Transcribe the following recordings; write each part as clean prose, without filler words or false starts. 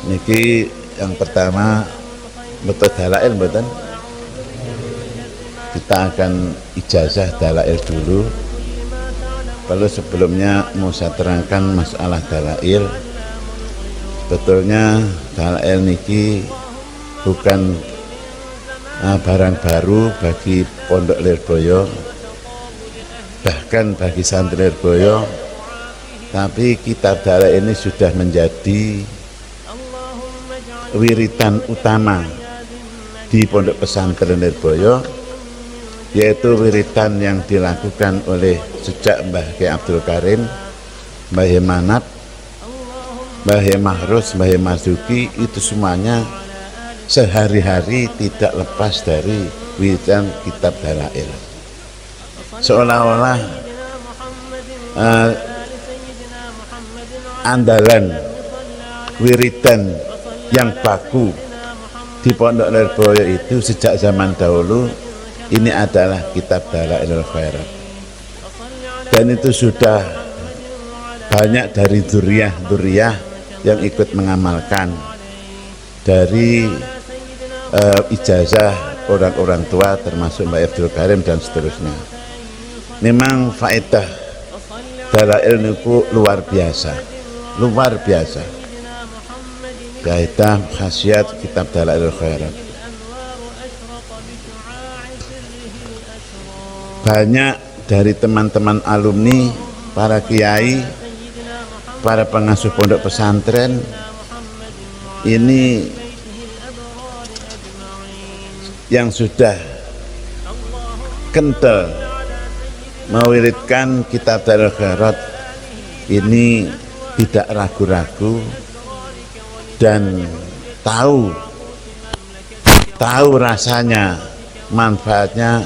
Niki yang pertama betul dalail mboten. Kita akan ijazah dalail dulu. Lalu sebelumnya mau saya terangkan masalah dalail. Betulnya dalail niki bukan barang baru bagi Pondok Lirboyo, bahkan bagi santri Lirboyo, tapi kitab dalail ini sudah menjadi wiritan utama di Pondok Pesantren Lirboyo, yaitu wiritan yang dilakukan oleh sejak Mbah Kiai Abdul Karim, Mbah Manat, Mbah Mahrus, Mbah Marzuki, itu semuanya sehari-hari tidak lepas dari wiritan kitab dalail. Seolah-olah andalan wiritan yang baku di Pondok Lirboyo itu sejak zaman dahulu ini adalah kitab Dalailul Khairat, dan itu sudah banyak dari dzurriyyah yang ikut mengamalkan, dari ijazah orang-orang tua termasuk Mbak Abdul Karim dan seterusnya. Memang faedah dalail niku luar biasa, faedah khasiat kitab Dalailul Khairat. Banyak dari teman-teman alumni, para kiai, para pengasuh pondok pesantren ini yang sudah kental mewiridkan kitab Dalailul Khairat ini tidak ragu-ragu dan tahu rasanya, manfaatnya,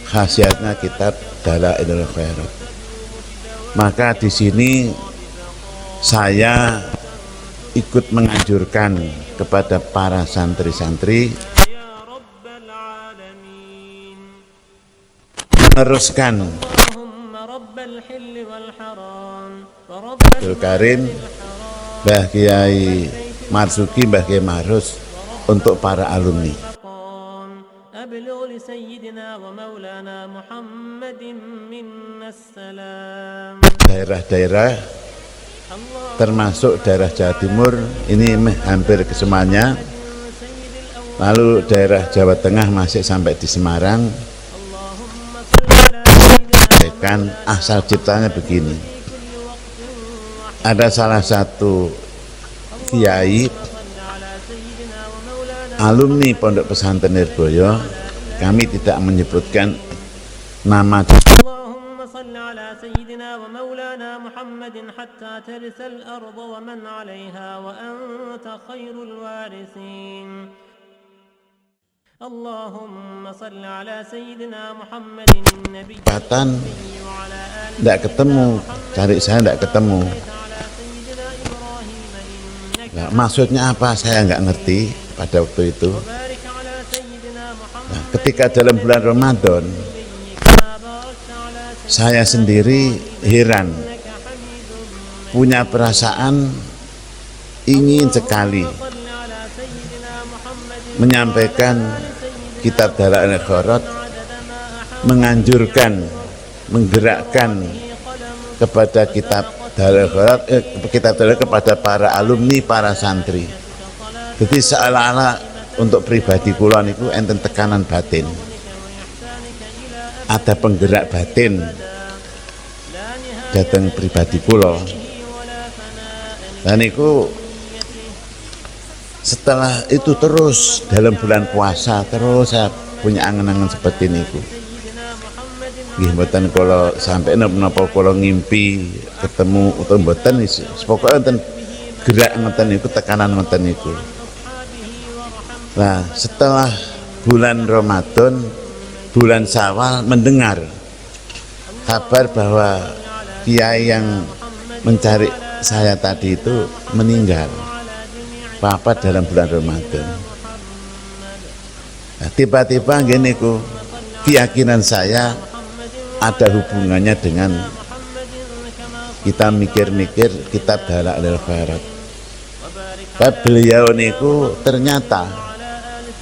khasiatnya kitab Dalailul Khairat. Maka di sini saya ikut menganjurkan kepada para santri-santri meneruskan Abdul Karim, Mbah Kiai Marzuki, Mbah Kiai Mahrus untuk para alumni. Daerah-daerah termasuk daerah Jawa Timur ini hampir kesemuanya, lalu daerah Jawa Tengah masih sampai di Semarang. Kan asal ciptanya begini, ada salah satu kiai alumni Pondok Pesantren Lirboyo, kami tidak menyebutkan nama, tidak ketemu, cari saya tidak ketemu. Nah, maksudnya apa saya nggak ngerti pada waktu itu. Nah, ketika dalam bulan Ramadan saya sendiri heran, punya perasaan ingin sekali menyampaikan kitab Dalailul Khairat, menganjurkan, menggerakkan kepada kitab Dalailul Khairat, kitab Dalail kepada para alumni, para santri. Jadi seolah-olah untuk pribadi kula niku enten tekanan batin, ada penggerak batin datang pribadi kula. Dan niku setelah itu terus dalam bulan puasa terus saya punya angan-angan seperti niku. Nggih mboten kula sampai napa kula ngimpi ketemu utawa mboten, pokoke enten gerak ngoten niku, tekanan ngoten niku. Nah, setelah bulan Ramadan, bulan Syawal, mendengar kabar bahwa kiai yang mencari saya tadi itu meninggal wafat dalam bulan Ramadan. Nah, tiba-tiba gini ku, keyakinan saya ada hubungannya dengan kita mikir-mikir kitab Dalailul Khairat. Beliau niku ternyata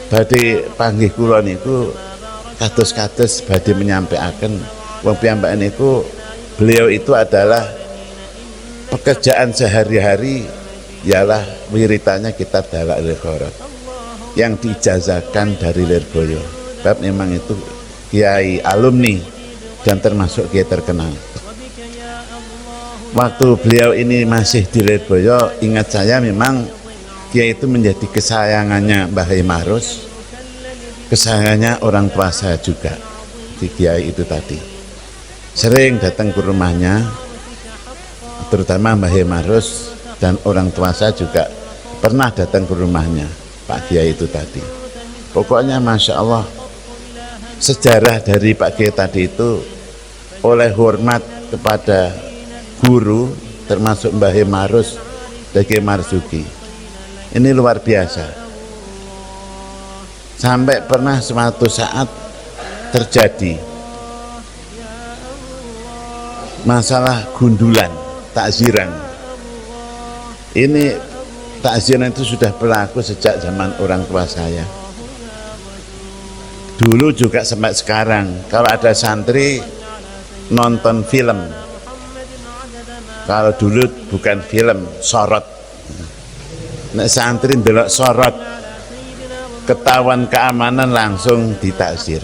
badhe panggih kula niku kados-kados badhe menyampaikan wong piyambak niku beliau itu adalah pekerjaan sehari-hari ialah wiritannya kitab Dalailul Khairat yang diijazahkan dari Lirboyo. Sebab memang itu kiai alumni dan termasuk kiai terkenal. Waktu beliau ini masih di Lirboyo, ingat saya memang kiai itu menjadi kesayangannya Mbah Marus, kesayangannya orang tua saya juga. Di kiai itu tadi sering datang ke rumahnya, terutama Mbah Marus, dan orang tua saya juga pernah datang ke rumahnya Pak Kiai itu tadi. Pokoknya Masya Allah, sejarah dari Pak Kiai tadi itu oleh hormat kepada guru termasuk Mbah Marus dan Kiai Marzuki, ini luar biasa. Sampai pernah suatu saat terjadi masalah gundulan takziran. Ini takziran itu sudah berlaku sejak zaman orang tua saya. Dulu juga sampai sekarang, kalau ada santri nonton film, kalau dulu bukan film, sorot. Nek santri ndelok sorot, ketahuan keamanan langsung ditakzir.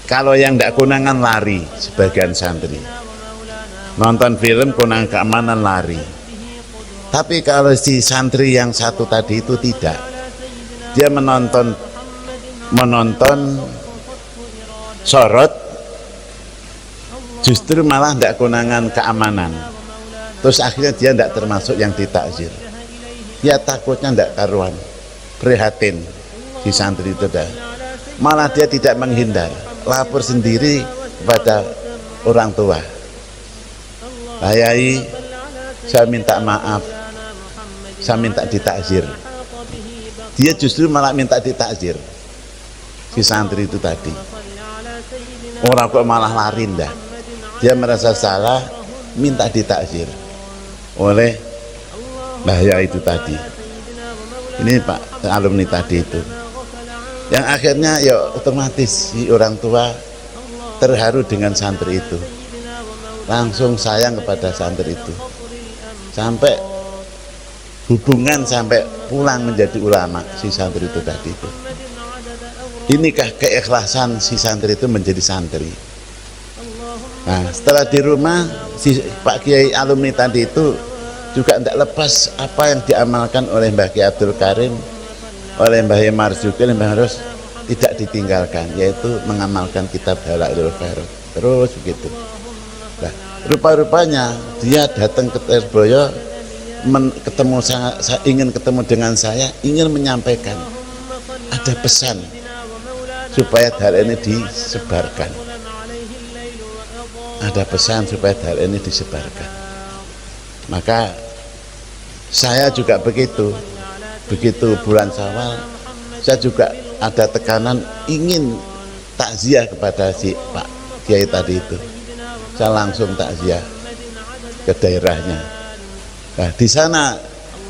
Kalau yang tidak konangan lari, sebagian santri nonton film konangan keamanan lari. Tapi kalau si santri yang satu tadi itu tidak, dia menonton sorot, justru malah tidak konangan keamanan. Terus akhirnya dia tidak termasuk yang ditakzir. Dia takutnya tidak karuan, prihatin si santri itu dah. Malah dia tidak menghindar, lapor sendiri kepada orang tua. Yai, saya minta maaf, saya minta ditakzir. Dia justru malah minta ditakzir, si santri itu tadi. Orang kok malah lari dah. Dia merasa salah, minta ditakzir oleh Mbah Yai itu tadi. Ini Pak alumni tadi itu, yang akhirnya ya otomatis si orang tua terharu dengan santri itu, langsung sayang kepada santri itu, sampai hubungan sampai pulang menjadi ulama si santri itu tadi itu. Inikah keikhlasan si santri itu menjadi santri. Nah, setelah di rumah si Pak Kiai alumni tadi itu juga tidak lepas apa yang diamalkan oleh Mbah Kiai Abdul Karim, oleh Mbah Marzuki, oleh Mbah Harus, tidak ditinggalkan, yaitu mengamalkan kitab Dalailul Khairat terus begitu. Nah, rupa-rupanya dia datang ke Lirboyo, ketemu saya, ingin ketemu dengan saya, ingin menyampaikan ada pesan supaya Dalail ini disebarkan. Ada pesan supaya Dalail ini disebarkan. Maka saya juga begitu bulan Syawal, saya juga ada tekanan ingin takziah kepada si Pak Kiai tadi itu. Saya langsung takziah ke daerahnya. Nah, di sana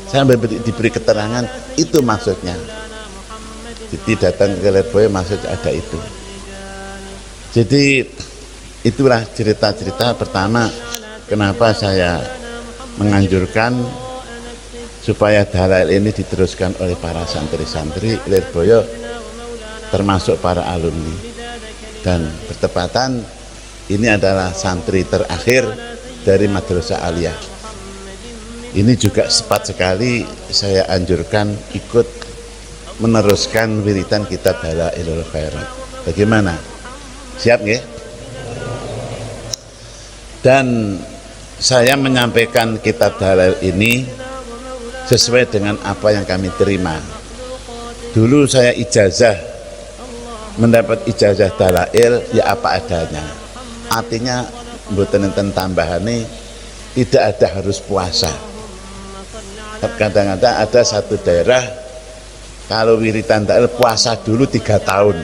saya diberi keterangan itu maksudnya. Jadi datang ke Lirboyo maksudnya ada itu. Jadi itulah cerita-cerita pertama kenapa saya menganjurkan supaya Dalail ini diteruskan oleh para santri-santri Lirboyo, termasuk para alumni. Dan bertepatan ini adalah santri terakhir dari Madrasah Aliyah. Ini juga tepat sekali saya anjurkan ikut meneruskan wiritan kitab Dalailul Khairat. Bagaimana? Siap nggih? Dan saya menyampaikan kitab Dalail ini sesuai dengan apa yang kami terima. Dulu saya ijazah, mendapat ijazah Dalail ya apa adanya. Artinya mboten enten tambahane, tidak ada harus puasa. Kadang-kadang ada satu daerah kalau wiritan Dalail puasa dulu 3 tahun.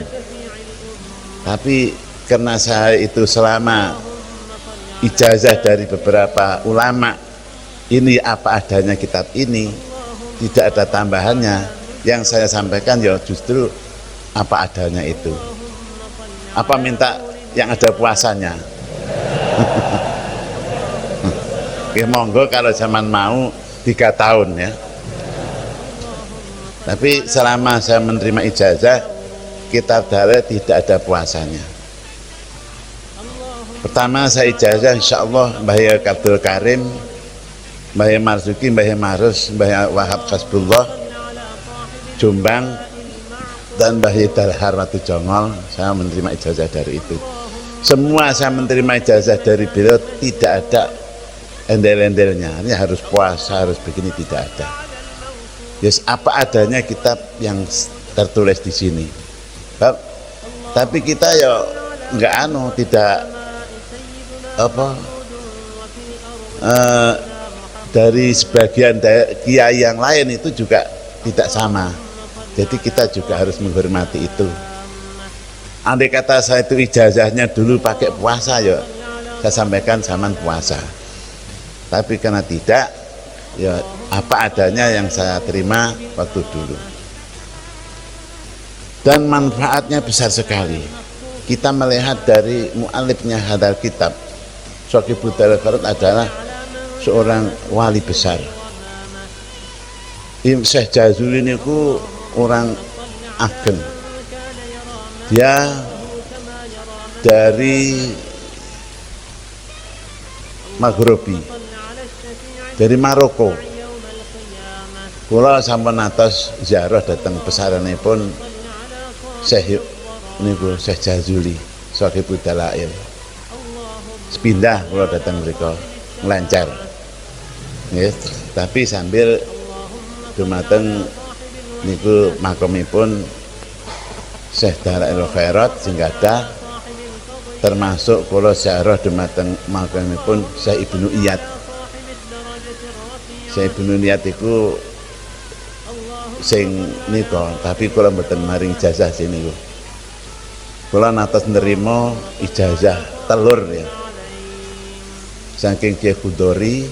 Tapi karena saya itu selama ijazah dari beberapa ulama ini apa adanya kitab ini, tidak ada tambahannya. Yang saya sampaikan ya justru apa adanya itu. Apa minta yang ada puasanya? Ya monggo kalau zaman mau 3 tahun ya. Tapi selama saya menerima ijazah, kitab dalil tidak ada puasanya. Pertama saya ijazah insya Allah Mbah Yai Abdul Karim, Mbah Yai Marzuki, Mbah Yai Marus, Mbah Yai Wahab Kasbullah Jombang, dan Mbah Yai Dalhar Watu Jongol. Saya menerima ijazah dari itu. Semua saya menerima ijazah dari beliau, tidak ada endel-endelnya. Ini harus puasa, harus begini, tidak ada. Yes, apa adanya kitab yang tertulis di sini. Tapi kita ya nggak tidak dari sebagian kiai yang lain itu juga tidak sama. Jadi kita juga harus menghormati itu. Andai kata saya itu ijazahnya dulu pakai puasa ya saya sampaikan zaman puasa. Tapi karena tidak, ya apa adanya yang saya terima waktu dulu. Dan manfaatnya besar sekali. Kita melihat dari mu'alifnya hadal kitab, Syekh Budal Farad adalah seorang wali besar. Syekh Jazuli ini orang ageng. Dia dari Maghribi, dari Maroko. Kula sampun atos ziarah datang pesaranipun Syekh niku Syekh Jazuli, Shaqibud Dalail. Sepindah kula datang mriku nglancar. Nggih, tapi sambil dumateng niku makomipun Syekh Dalail Khairat sing gadah, termasuk kula ziarah dumateng makomipun Syekh Ibnu Iyad. Syekh Ibnu Iyad iku sing nika, tapi kula mboten maring ijazah sini niku. Kula natos nerima ijazah telur ya. Saking Kiai Khudori,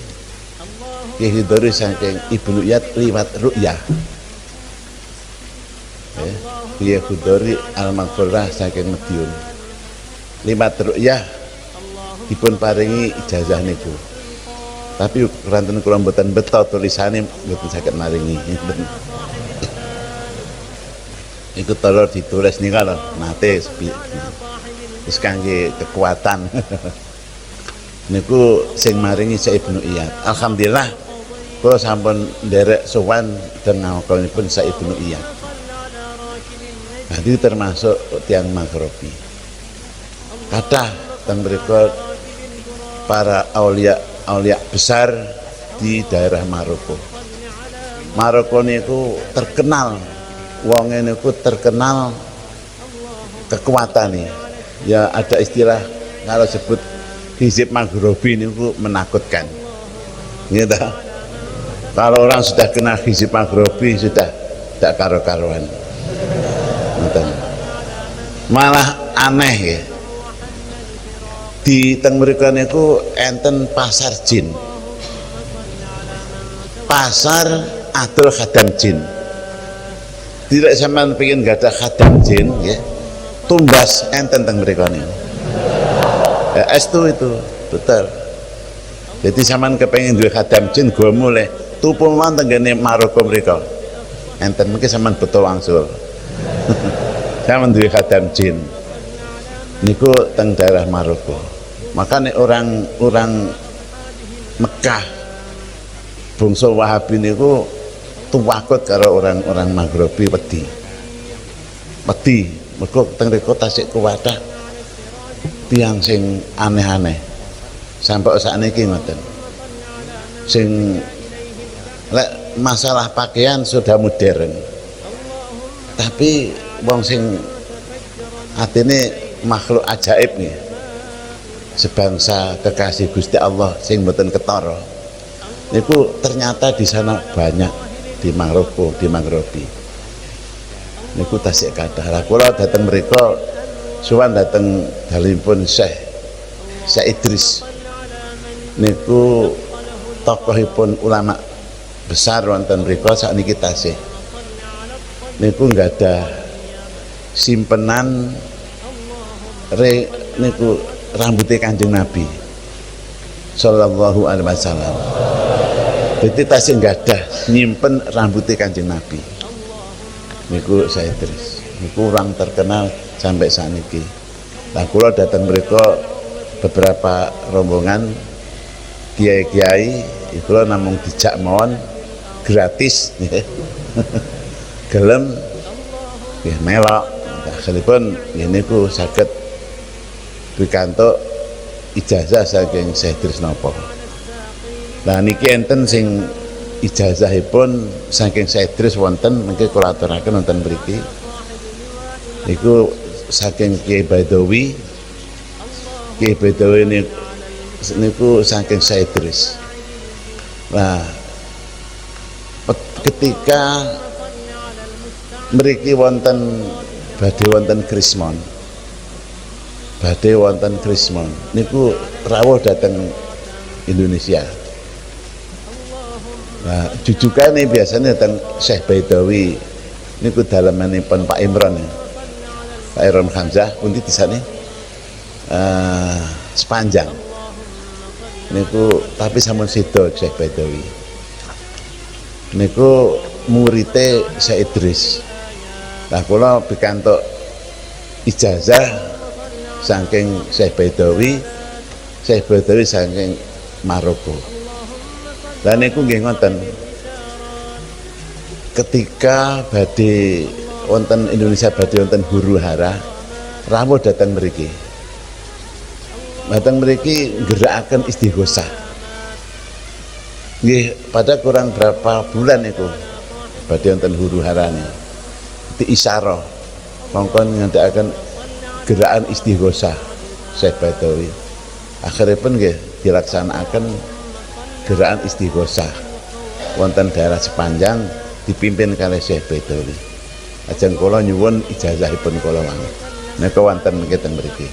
saking Ibnu Iyad liwat ru'yah. Kiai Khudori Al-Maghfurah saking Madiun. Liwat ru'yah dipun paringi ijazah niku. Tapi keranten kula mboten beto tulisane mboten saged maringi. Iku telur ditulis nika lho, nate wis kangge kekuatan. Niku sing maringi Syekh Ibnu Iyad. Alhamdulillah kula sampun nderek sowan dengakonipun Syekh Ibnu Iyad. Jadi termasuk tiang Maghribi. Kathah teng mriku para aulia besar di daerah Maroko. Maroko niku terkenal, wong niku terkenal kekuatan nih. Ya ada istilah kalau sebut hizib Maghribi niku menakutkan. Gitu. Kalau orang sudah kena hizib Maghribi sudah tidak karo-karuan. Malah aneh ya. Di teng mriku niku enten pasar jin. Pasar adol khadam jin. Tidak sampean pengen gadah khadam jin ya. Tumbas enten teng mriku niku. Ya estu itu, betul. Jadi sampean kepengin duwe khadam jin go mulai tupu wonten tenggene Maroko mriku. Enten mungkin sampean betul wangsul. Sampean duwe khadam jin. Niku teng daerah Maroko. Makanya orang Mekah bangsa Wahabi niku tuwakut karo orang Maghribi wedi. Mergo teng mriku tasik kuwatah tiyang sing aneh-aneh. Sampai sakniki ngoten. Sing lek masalah pakaian sudah modern. Tapi wong sing atine makhluk ajaib nih, sebangsa kekasih Gusti Allah sing mboten ketara niku ternyata di sana banyak di Maroko, di Maghribi niku tasik kathah. Lah kula dateng mriku suwan dateng dalipun Syekh Idris niku tokohipun ulama besar wonten mriku sakniki tasih niku nggak ada simpenan niku rambutnya Kanjeng Nabi sallallahu alaihi wasallam. Jadi tasih nggak ada nyimpen rambutnya Kanjeng Nabi niku Syekh Idris niku orang terkenal sampai saat ini. Nah kula datang mereka beberapa rombongan kiai-kiai kula namung dijak mawon gratis gelem nggih melok akhiripun niku saged pikantuk ijazah saking Syekh Trisnapa. Nah niki enten sing ijazahipun saking Syekh Tris wonten mengke kula aturaken wonten mriki niku saking Kiai Badawi. Kiai Badawi niku saking Syekh Tris. Nah ketika mriki wonten badhe wonten krismon niku rawuh dhateng Indonesia. Nah jujukane biasanya datang Syekh Baidawi niku dalamanipun Pak Imron ya. Pak Imron Hamzah pundi disane sepanjang niku tapi sampun sida Syekh Baidawi niku murite Syekh Idris. Nah kula pikantuk ijazah saking Syekh Baidawi saking Maroko. Lah niku nggih ngoten. Ketika badhe wonten Indonesia badhe wonten huru hara, rawuh dhateng mriki. Dhateng mriki gerakaken istighosah. Nggih, pada kurang berapa bulan itu badhe wonten huru harane. Diisyarah mongkon ngandhakaken gerakan istighosah Syekh Baidawi. Akhiripun nggih dilaksanakaken gerakan istighosah wonten daerah sepanjang dipimpin kalih Syekh Baidawi. Ajeng kula nyuwun ijazahipun kula mawon. Nika wonten mriki mriki.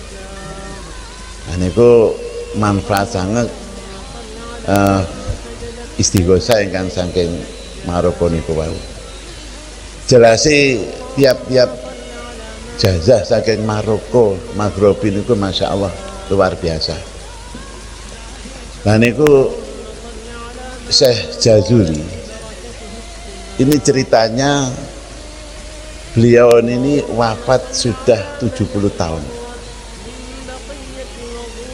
Nah niku manfaat sangat istighosah ingkang saking Maroko niku wau. Jelasi tiap-tiap jazah saking Maroko, Maghribi niku Masya Allah luar biasa. Nah niku Syekh Jazuli ini ceritanya beliau ini wafat sudah 70 tahun.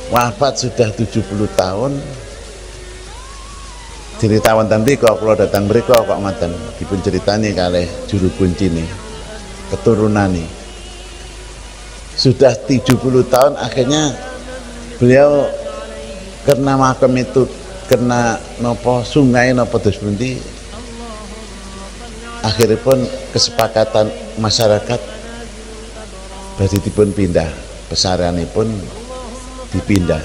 Wafat sudah 70 tahun. Cerita wonten mriku kula datang mriku kok ngoten dipun ceritani kalih juru kuncine keturunane. Sudah 70 tahun akhirnya beliau karena makam itu kena nopo sungai nopo dos pundi akhiripun kesepakatan masyarakat badhe dipun pindah pesaranipun dipindah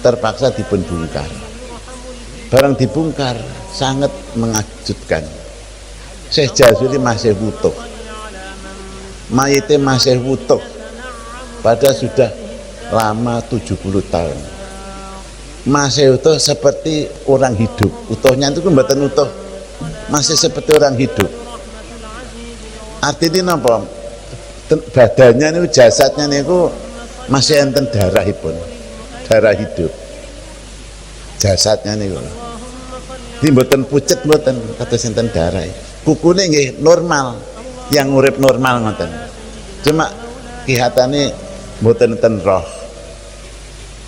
terpaksa dipun bongkar. Barang dibongkar sangat mengejutkan. Syekh Jazuli masih utuh, mayitnya masih utuh, padahal sudah lama 70 tahun masih utuh seperti orang hidup. Utuhnya itu mboten utuh, masih seperti orang hidup. Artinya apa? Badannya ini, jasadnya ini masih enten darahipun, darah hidup. Jasadnya ini mboten pucet mboten kados enten darah. Kukune nggih normal, yang urip normal ngoten. Cuma kihatane mboten enten roh.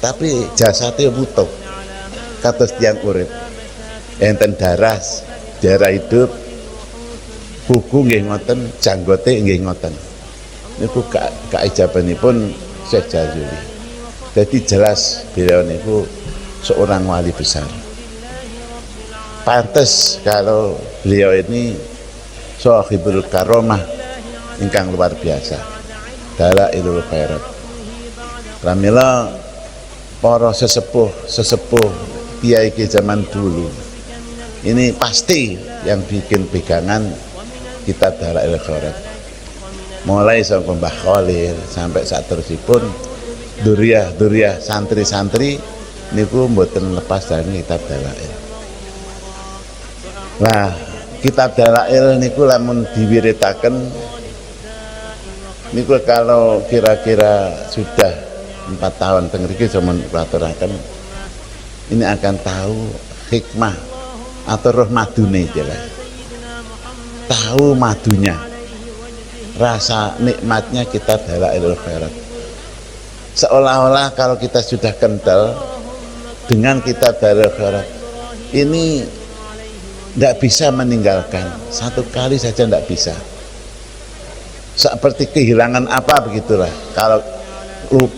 Tapi jasadnya butuh kados tiyang urip. Enten darah, darah hidup. Kuku nggih ngoten, janggote nggih ngoten. Niku kaijabanipun Syekh Jazuli. Jadi jelas beliau niku seorang wali besar. Pantes kalau beliau ini sahibul karomah ingkang luar biasa. Dalailul khairat. Pramila para sesepuh kiai zaman dulu ini pasti yang bikin pegangan kitab Dalailul Khairat. Mulai sampai Mbah Khalil sampai saat terusipun duriah santri-santri niku mboten lepas dari kitab Dalail. Nah, kitab Dalail niku lamun diwiritaken niku kalau kira-kira sudah 4 tahun teng mriki zaman kulaturaken ini akan tahu hikmah atau roh madune jelas. Tahu madunya. Rasa nikmatnya kitab Dalailul Khairat. Seolah-olah kalau kita sudah kental dengan kitab Dalailul Khairat ini tidak bisa meninggalkan, satu kali saja tidak bisa, seperti kehilangan apa begitulah kalau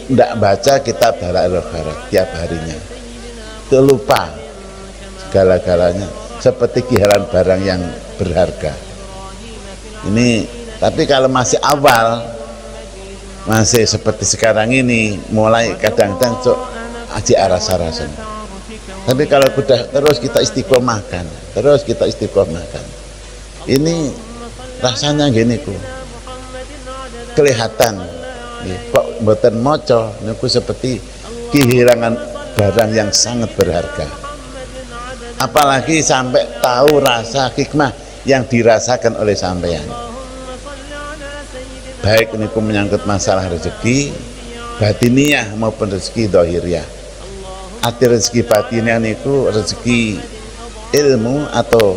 tidak baca kitab Dalailul Khairat tiap harinya, itu lupa segala-galanya, seperti kehilangan barang yang berharga ini. Tapi kalau masih awal, masih seperti sekarang ini, mulai kadang-kadang cok aji rasa-rasa. Tapi kalau sudah terus kita istiqomahkan, ini rasanya gini ku, kelihatan kok mboten moco niku seperti kehilangan barang yang sangat berharga. Apalagi sampai tahu rasa hikmah yang dirasakan oleh sampean. Baik niku menyangkut masalah rezeki batiniah maupun rezeki dohiriah. Arti rezeki batiniah niku rezeki ilmu atau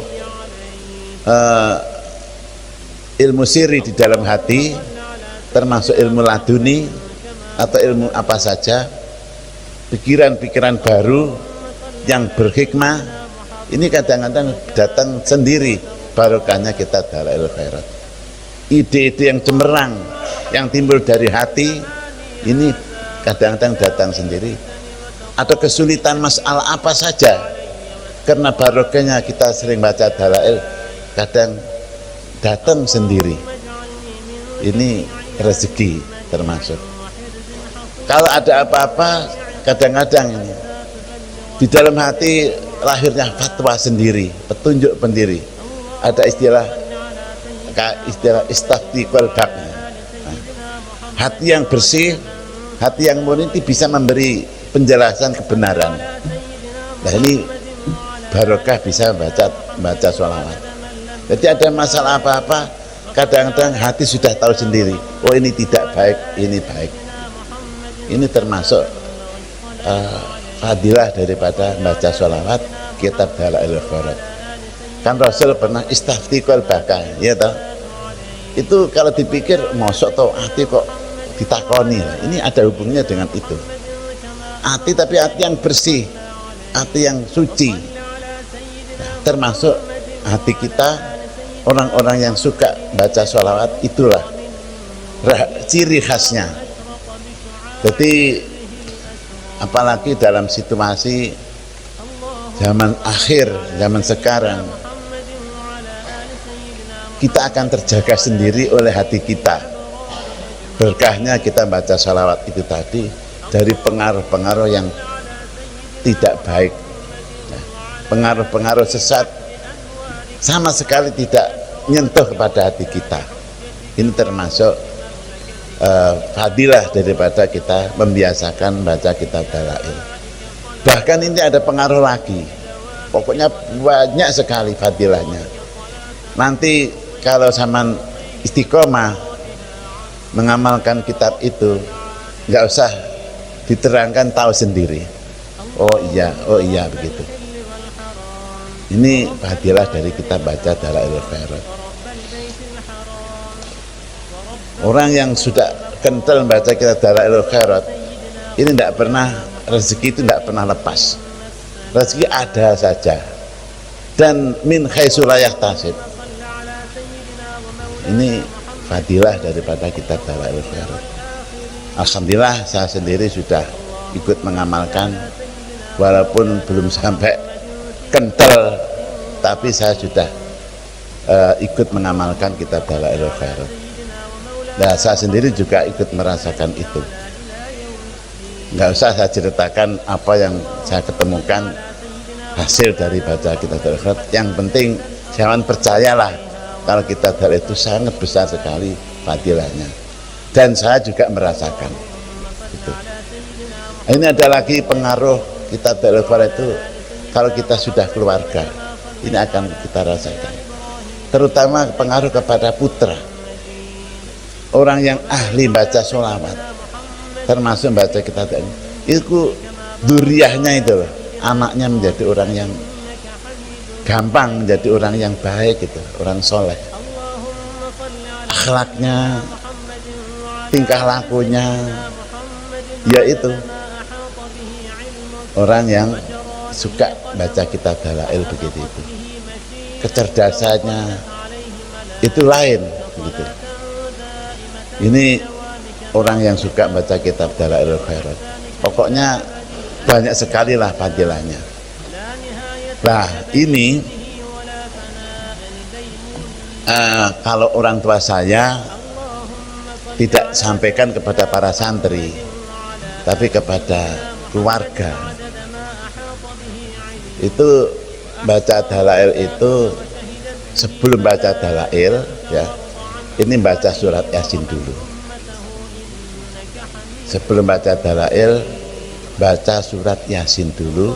ilmu siri di dalam hati, termasuk ilmu laduni atau ilmu apa saja, pikiran-pikiran baru yang berhikmah. Ini kadang-kadang datang sendiri barokahnya kitab Dalailul Khairat. Ide-ide yang cemerlang yang timbul dari hati ini kadang-kadang datang sendiri, atau kesulitan masalah apa saja karena barokahnya kita sering baca Dalail kadang datang sendiri. Ini rezeki termasuk. Kalau ada apa-apa kadang-kadang ini di dalam hati lahirnya fatwa sendiri, petunjuk pendiri. Ada istilah istafti qalbak. Hati yang bersih, hati yang murni bisa memberi penjelasan kebenaran. Nah ini barokah bisa baca sholawat. Jadi ada masalah apa-apa, kadang-kadang hati sudah tahu sendiri, oh ini tidak baik, ini baik. Ini termasuk fadilah daripada baca sholawat kitab Dalailul Khairat. Kan Rasul pernah istafti qalbaka, ya toh? Itu kalau dipikir mosok toh hati kok ditakoni. Ini ada hubungannya dengan itu. Hati, tapi hati yang bersih, hati yang suci. Nah, termasuk hati kita, orang-orang yang suka baca sholawat, itulah ciri khasnya. Jadi apalagi dalam situasi zaman akhir, zaman sekarang, kita akan terjaga sendiri oleh hati kita. Berkahnya kita baca sholawat itu tadi dari pengaruh-pengaruh yang tidak baik, pengaruh-pengaruh sesat sama sekali tidak nyentuh kepada hati kita. Ini termasuk fadilah daripada kita membiasakan baca kitab Dalail. Bahkan ini ada pengaruh lagi, pokoknya banyak sekali fadilahnya. Nanti kalau zaman istiqomah mengamalkan kitab itu, nggak usah diterangkan, tahu sendiri. Oh iya begitu. Ini fadilah dari kita baca Dalailul Khairat. Orang yang sudah kental baca kitab Dalailul Khairat ini tidak pernah, rezeki itu tidak pernah lepas. Rezeki ada saja dan min haitsu la yahtasib. Ini fadilah daripada kitab Dalailul Khairat. Alhamdulillah saya sendiri sudah ikut mengamalkan, walaupun belum sampai kental, tapi saya sudah ikut mengamalkan kitab Dalailul Khairat. Nah, saya sendiri juga ikut merasakan itu. Nggak usah saya ceritakan apa yang saya ketemukan hasil dari baca kitab Dalailul Khairat. Yang penting jangan percayalah kalau kitab Dalail itu sangat besar sekali fadilahnya, dan saya juga merasakan itu. Ini ada lagi pengaruh kitab Dalailul Khairat itu kalau kita sudah keluarga, ini akan kita rasakan. Terutama pengaruh kepada putra. Orang yang ahli baca sholawat, termasuk baca kitab itu duriahnya itu loh, anaknya menjadi orang yang gampang, menjadi orang yang baik gitu, orang soleh, akhlaknya, tingkah lakunya, yaitu orang yang suka baca kitab dalail begitu itu. Kecerdasannya itu lain begitu. Ini orang yang suka baca kitab Dalailul Khairat. Pokoknya banyak sekali lah fadilahnya. Nah ini kalau orang tua saya tidak sampaikan kepada para santri, tapi kepada keluarga. Itu baca dalail itu sebelum baca dalail ya, ini baca surat Yasin dulu. Sebelum baca dalail, baca surat Yasin dulu.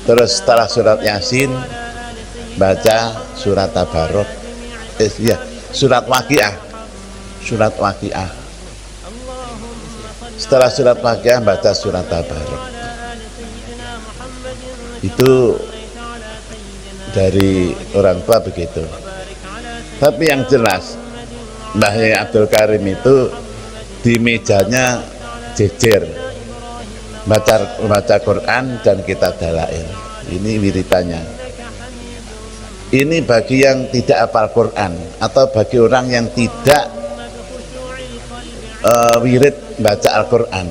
Terus setelah surat Yasin, baca surat Tabarok. Surat Waqiah. Surat Waqiah. Setelah surat Waqiah, baca surat Tabarok. Itu dari orang tua begitu. Tapi yang jelas Mbah Yai Abdul Karim itu di mejanya jejer baca Quran dan kitab dalail. Ini wiritannya. Ini bagi yang tidak hafal Quran atau bagi orang yang tidak wirid baca Al-Quran.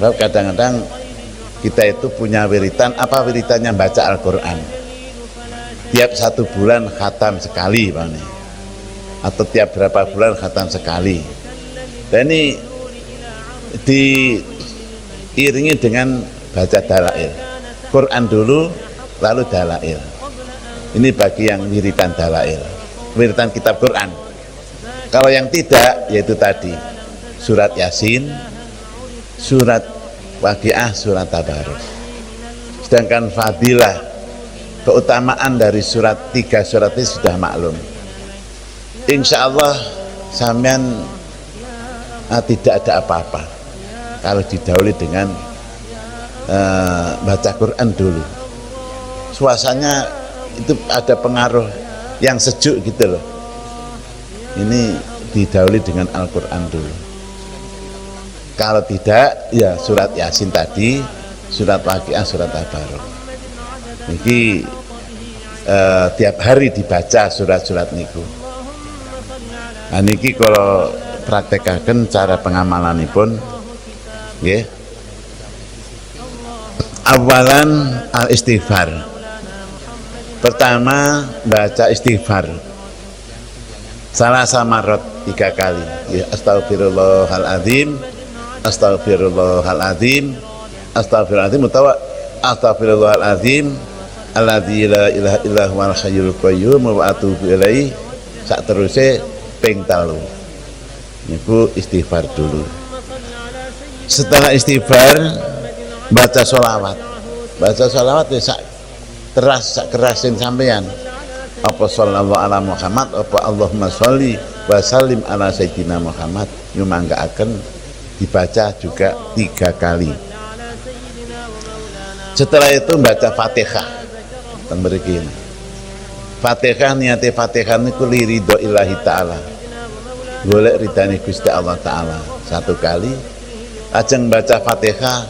Kadang-kadang kita itu punya wiritan, apa wiritannya baca Al-Quran. Tiap 1 bulan khatam sekali Pak nih. Atau tiap berapa bulan khatam sekali. Dan ini diiringi dengan baca dalail. Quran dulu, lalu dalail. Ini bagi yang wiritan dalail, wiritan kitab Quran. Kalau yang tidak, yaitu tadi surat Yasin, surat Waqiah, surat Tabarok. Sedangkan fadilah, keutamaan dari surat 3 surat ini sudah maklum. Insya Allah sampean tidak ada apa-apa kalau didahului dengan baca Quran dulu. Suasananya itu ada pengaruh yang sejuk gitu loh. Ini didahului dengan Al-Quran dulu. Kalau tidak, ya surat Yasin tadi, surat Waqiah, surat Tabarok. Ini tiap hari dibaca surat-surat niku. Nah niki kalau praktekaken cara pengamalanipun nggih. Awalan al-istighfar. Pertama baca istighfar. Salah samarot 3 kali. Ya, astagfirullahaladzim, astagfirullahaladzim, astagfirullahaladzim, utawa astagfirullahaladzim alladzi la ilaha illa huwal hayyul qayyum wa atubu ilaihi. Sak teruse ping 3. Niku istighfar dulu. Setelah istighfar baca sholawat. Baca sholawat ya sak kerasin sampean. Apa sallallahu ala Muhammad, apa Allahumma sholli wa sallim ala sayyidina Muhammad. Nyumanggaaken dibaca juga 3 kali. Setelah itu baca Fatihah. Temberikin. Fatihah, niate Fatihah niku liridho ilahi ta'ala. Golek ridani Gusti Allah Ta'ala 1 kali. Ajeng baca Fatihah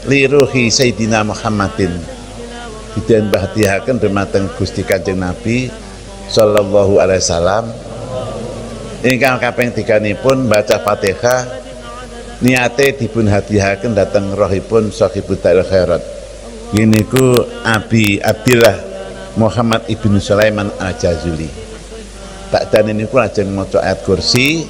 liruhi Sayyidina Muhammadin. Diden bahtihaken dumateng Gusti Kanjeng Nabi sallallahu alaihi wasallam. Ingkang kaping 3 nipun baca Fatihah niate dipun hadiahaken dhateng rohipun Shahibul Khairat. Giniku Abi Abdillah Muhammad ibnu Sulaiman al-Jazuli. Bakdan ini pun ajeng maca ayat kursi.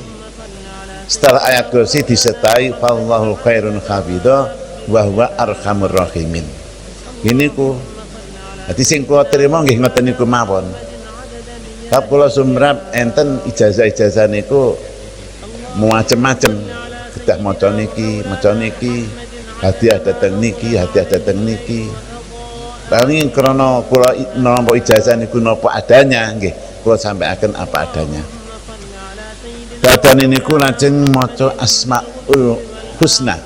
Setelah ayat kursi disertai fallahu khairun hafidho wa huwa arhamur rahimin. Gini ku dadi sing kula trima nggih ngoten niku mawon. Bab kula sumrap enten ijazah-ijazah niku macem-macem. Kedah maca niki, hadiah dateng niki, hadiah dateng niki. paling krana kula nampa ijazah niku napa adanya nggih kula sampaikan apa adanya. Badan niku lajeng maca Asmaul Husna.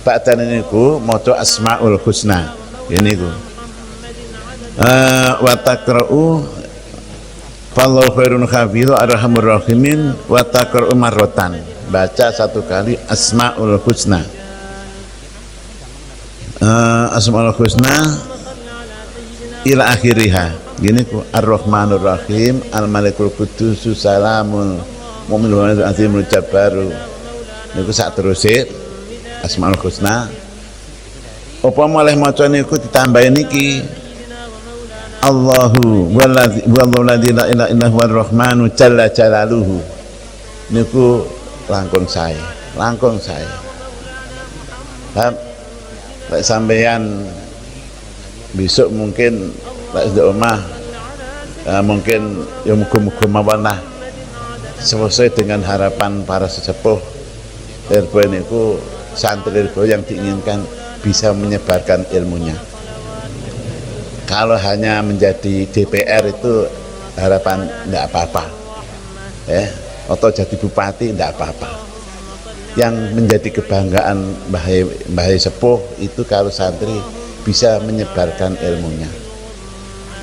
Badan niku maca Asmaul Husna. Ini niku. Wa taqra'u fallahu khairun hafidhu arhamur rahimin wa taqra'u marratan. Baca satu kali Asmaul Husna. Asmaul Husna ila akhiriha. Gini ku Ar-Rahmanur Rahim Al-Malikul Qudus Salamul Mu'minul Azimul Jabbaru. Niku sak terusé Asmaul Husna. Apa malih maca niku ditambahi niki Allahu wallahu la ilaha illa huwar rahmanu jalla jalaluhu. Niku langkung sae. Lek sampeyan besok mungkin lek di omah mungkin ya muga-muga mawon lah sesuai dengan harapan para sesepuh Lirboyo niku santri Lirboyo yang diinginkan bisa menyebarkan ilmunya. Kalau hanya menjadi DPR itu harapan tidak apa-apa atau jadi bupati tidak apa-apa. Yang menjadi kebanggaan Mbah Sepuh itu kalau santri bisa menyebarkan ilmunya,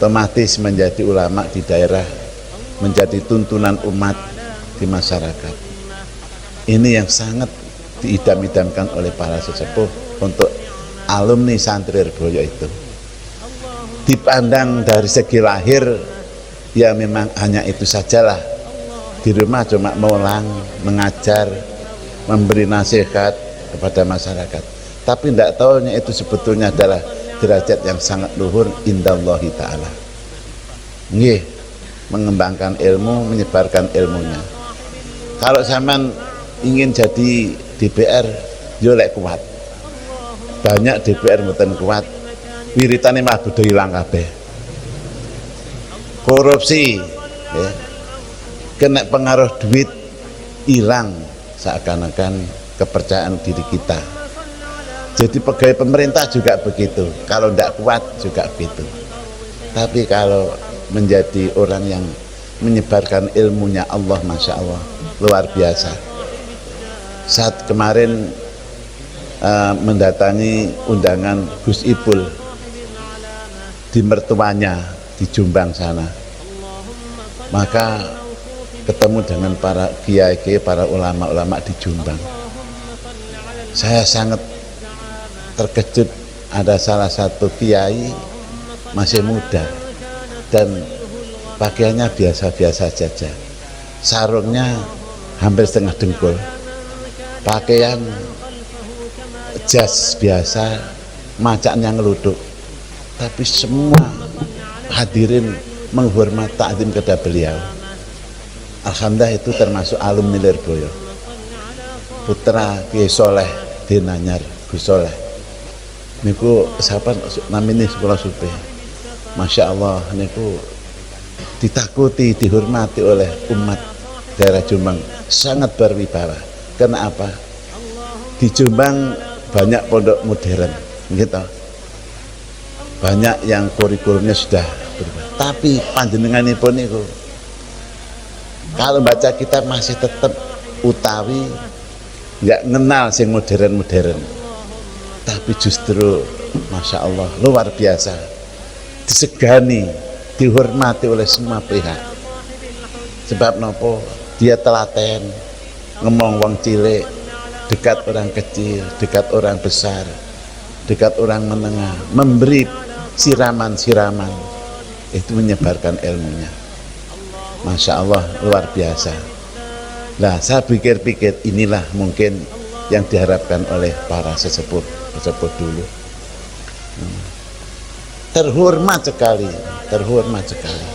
otomatis menjadi ulama di daerah, menjadi tuntunan umat di masyarakat. Ini yang sangat diidam-idamkan oleh para sesepuh untuk alumni santri Lirboyo itu. Dipandang dari segi lahir ya memang hanya itu sajalah, di rumah cuma mengulang, mengajar, memberi nasihat kepada masyarakat, tapi tidak tahunya itu sebetulnya adalah derajat yang sangat luhur indallahi ta'ala. Nggih, mengembangkan ilmu, menyebarkan ilmunya. Kalau zaman ingin jadi DPR yo lek kuat, banyak DPR mboten kuat, wiritane mah kudu ilang kabeh. Korupsi kena pengaruh duit hilang, seakan-akan kepercayaan diri kita. Jadi pegawai pemerintah juga begitu, kalau tidak kuat juga begitu. Tapi kalau menjadi orang yang menyebarkan ilmunya Allah, Masya Allah, luar biasa. Saat kemarin mendatangi undangan Gus Ipul di mertuanya di Jombang sana, maka ketemu dengan para kiai, para ulama-ulama di Jombang. Saya sangat terkejut, ada salah satu kiai masih muda dan pakaiannya biasa-biasa saja, sarungnya hampir setengah dengkul, pakaian jas biasa, macaknya ngeluduk, tapi semua hadirin menghormat takzim kepada beliau. Alhamdulillah itu termasuk alumni Lirboyo, putra Kiai Soleh Dinanyar Gus Soleh. Niku siapa namanya sekolah supe, Masya Allah, niku ditakuti, dihormati oleh umat daerah Jombang, sangat berwibawa. Kenapa? Di Jombang banyak pondok modern, gitu. Banyak yang kurikulumnya sudah berubah. Tapi panjenenganipun niku kalau baca kitab masih tetap utawi, nggak kenal sing modern-modern. Tapi justru Masya Allah luar biasa, disegani, dihormati oleh semua pihak. Sebab nopo, dia telaten, ngomong wong cilik, dekat orang kecil, dekat orang besar, dekat orang menengah, memberi siraman-siraman, itu menyebarkan ilmunya. Masya Allah luar biasa. Nah, saya pikir-pikir inilah mungkin yang diharapkan oleh para sesepuh dulu. Terhormat sekali, terhormat sekali.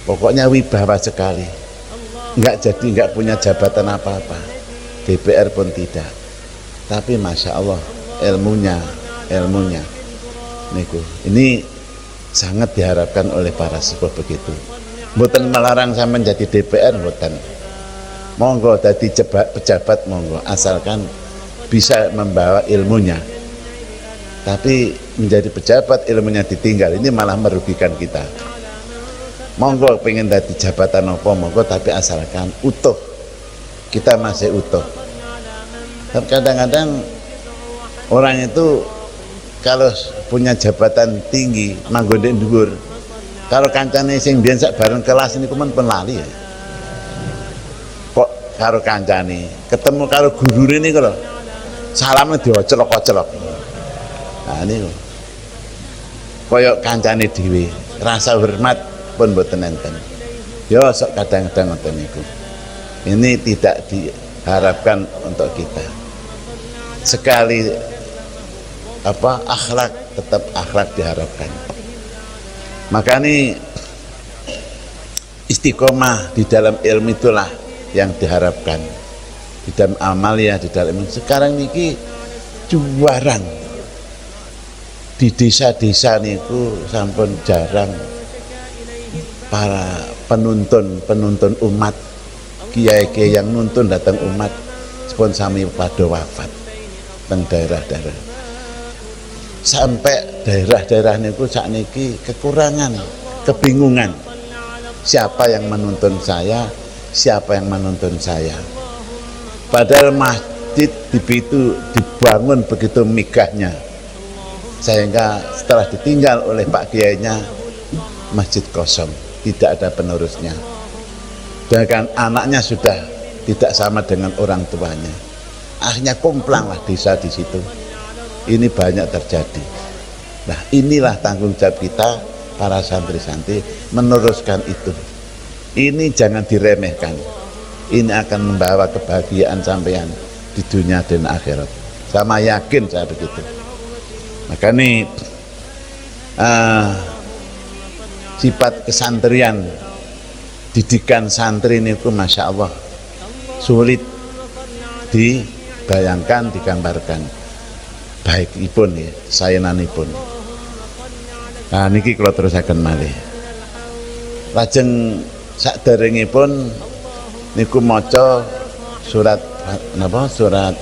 Pokoknya wibawa sekali. Nggak punya jabatan apa-apa, DPR pun tidak. Tapi Masya Allah ilmunya niku. Ini sangat diharapkan oleh para sesepuh begitu. Mboten melarang saya menjadi DPR, mboten. Monggo jadi pejabat, monggo, asalkan bisa membawa ilmunya. Tapi menjadi pejabat ilmunya ditinggal, ini malah merugikan kita. Monggo pengen dadi jabatan apa monggo, tapi asalkan utuh, kita masih utuh. Tapi kadang-kadang orang itu kalau punya jabatan tinggi manggon ndek dhuwur, kalau kancane sing biyen sak bareng kelas niku men lali ya. Kok karo kancane ketemu karo gurune niku lho, salamnya diocelok-ocelok. Nah niku koyok kancane dhewe, rasa hormat pun mboten enten. Ya sok kadang-kadang ngoten niku. Ini tidak diharapkan untuk kita. Sekali akhlak, tetap akhlak diharapkan. Makanya istiqomah di dalam ilmu itulah yang diharapkan. Di dalam amal ya, di dalam ilmu. Sekarang niki juaran di desa-desa niku sampun jarang para penuntun umat, kiai-kiai yang nuntun datang umat pun sami pada wafat teng daerah-daerah. Sampai daerah-daerah niku sakniki kekurangan, kebingungan. Siapa yang menuntun saya? Siapa yang menuntun saya? Padahal masjid itu dibangun begitu megahnya, sehingga setelah ditinggal oleh Pak Kiainya, masjid kosong, tidak ada penerusnya. Dan anaknya sudah tidak sama dengan orang tuanya. Akhirnya komplanglah desa di situ. Ini banyak terjadi. Nah, inilah tanggung jawab kita para santri-santri meneruskan itu. Ini jangan diremehkan. Ini akan membawa kebahagiaan sampean di dunia dan akhirat. Sama yakin saya begitu. Maka ini sifat kesantrian, didikan santri ini masya Allah sulit dibayangkan, digambarkan. Baikipun ya, sayananipun. Nah niki kalau terusaken malih. Lajeng saderengipun niku maca surat napa? Surat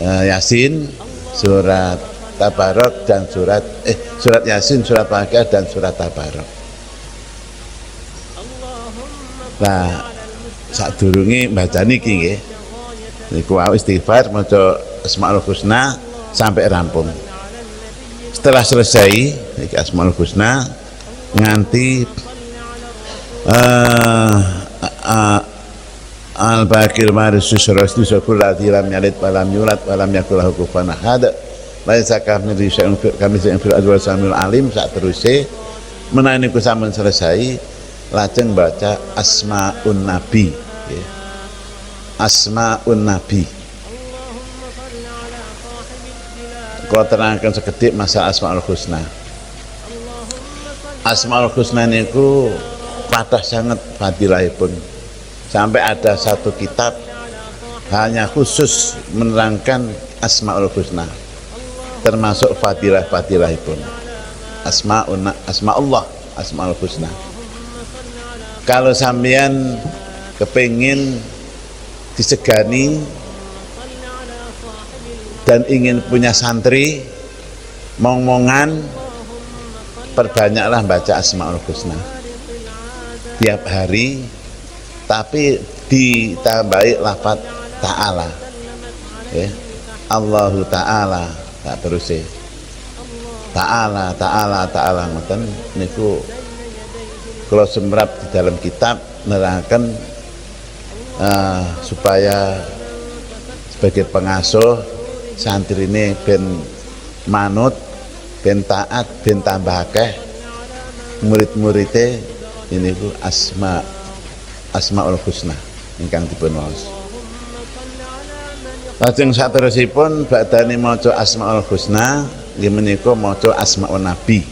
Yasin, surat Tabarok dan surat Yasin, surat Waqiah dan surat Tabarok. Nah, sadurunge baca niki nggih. Niku istighfar maca Asmaul Husna sampai rampung. Setelah selesai Asmaul Husna nganti al-baqir marisus rasul sakulati lam yalid walam yulad walam yakul lahu kufuwan ahad. Laisa kamitslihi syai'un kami fil ardi wa samil alim. Sak teruse menawi niku sampun selesai, lajeng baca Asmaun Nabi ya. Asmaun Nabi. Kalau terangkan sekedip masalah Asmaul Husna. Asmaul Husna niku kathah sangat fadilahipun. Sampai ada satu kitab hanya khusus menerangkan Asmaul Husna, termasuk fadilah-fadilahipun. Asmaullah, Asmaul Husna. Kalau sampean kepengin disegani dan ingin punya santri mong-mongan, perbanyaklah baca Asmaul Husna tiap hari, tapi ditambahi lafaz ta'ala ya. Allahu ta'ala, tak terus ta'ala ngoten niku kalau semrap di dalam kitab nerangkan supaya sebagai pengasuh santri ini ben manut, ben taat, ben tambah akeh murid-muridnya. Ini ku Asmaul Husna ingkang dipun waos. Lajeng saterusipun badane maca Asmaul Husna nggih menika maca Asmaun Nabi.